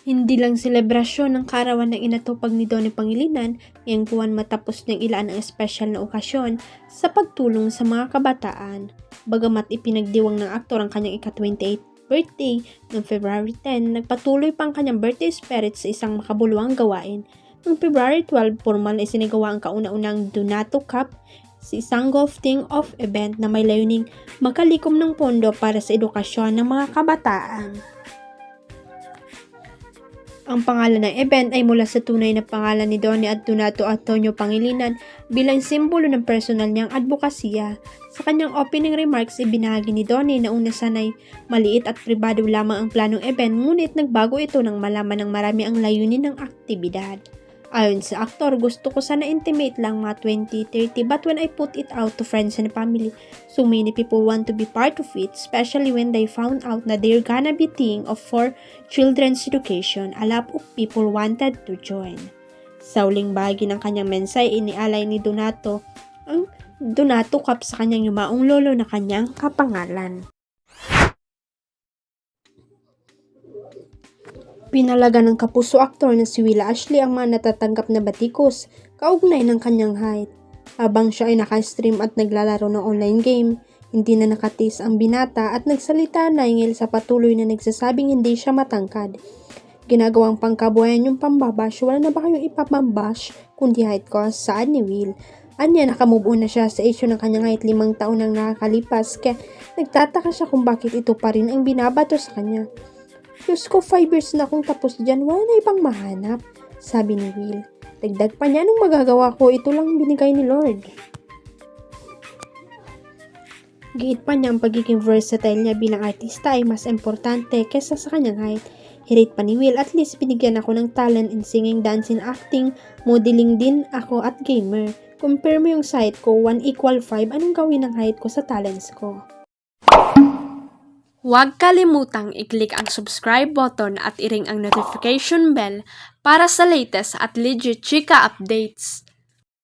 Hindi lang selebrasyon ng kaarawan ng inatupag ni Donnie Pangilinan ngayong buwan matapos niyang ilaan ang espesyal na okasyon sa pagtulong sa mga kabataan. Bagamat ipinagdiwang ng aktor ang kanyang ika-28th birthday noong February 10, nagpatuloy pa ang kanyang birthday spirit sa isang makabuluhang gawain. Noong February 12, formal na isinagawa ang kauna-unang Donato Cup, sa isang golf team-off event na may layuning makalikom ng pondo para sa edukasyon ng mga kabataan. Ang pangalan ng event ay mula sa tunay na pangalan ni Donnie at Donato Antonio Pangilinan bilang simbolo ng personal niyang advokasya. Sa kanyang opening remarks, ibinahagi ni Donnie na una sanay maliit at pribado lamang ang planong event, ngunit nagbago ito nang malaman ng marami ang layunin ng aktibidad. Ayon sa aktor, gusto ko sana intimate lang mga 20-30, but when I put it out to friends and family, so many people want to be part of it, especially when they found out na they're gonna be thinking of for children's education. A lot of people wanted to join. Sa uling bahagi ng kanyang mensahe, inialay ni Donato ang Donato Cup sa kanyang yumaong lolo na kanyang kapangalan. Pinalaga ng kapuso aktor na si Willa Ashley ang mga natatanggap na batikos kaugnay ng kanyang height. Habang siya ay naka-stream at naglalaro ng online game, hindi na nakatiis ang binata at nagsalita na hinggil sa patuloy na nagsasabing hindi siya matangkad. Ginagawang pangkabuhayan yung pambabash, wala na ba kayong ipapambash kundi height ko, saan ni Will? Anya, nakamove on na siya sa issue ng kanyang height 5 taon nang nakakalipas, kaya nagtataka siya kung bakit ito pa rin ang binabato sa kanya. Diyos ko, 5 years na akong tapos dyan, wala na ibang mahanap, sabi ni Will. Dagdag pa niya, anong magagawa ko, ito lang binigay ni Lord. Giit pa niya ang pagiging versatile niya bilang artista ay mas importante kesa sa kanyang height. Hirit pa ni Will, at least binigyan ako ng talent in singing, dancing, acting, modeling din ako at gamer. Compare mo yung site ko, 1 = 5, anong gawin ng height ko sa talents ko? Huwag kalimutang i-click ang subscribe button at i-ring ang notification bell para sa latest at legit chika updates.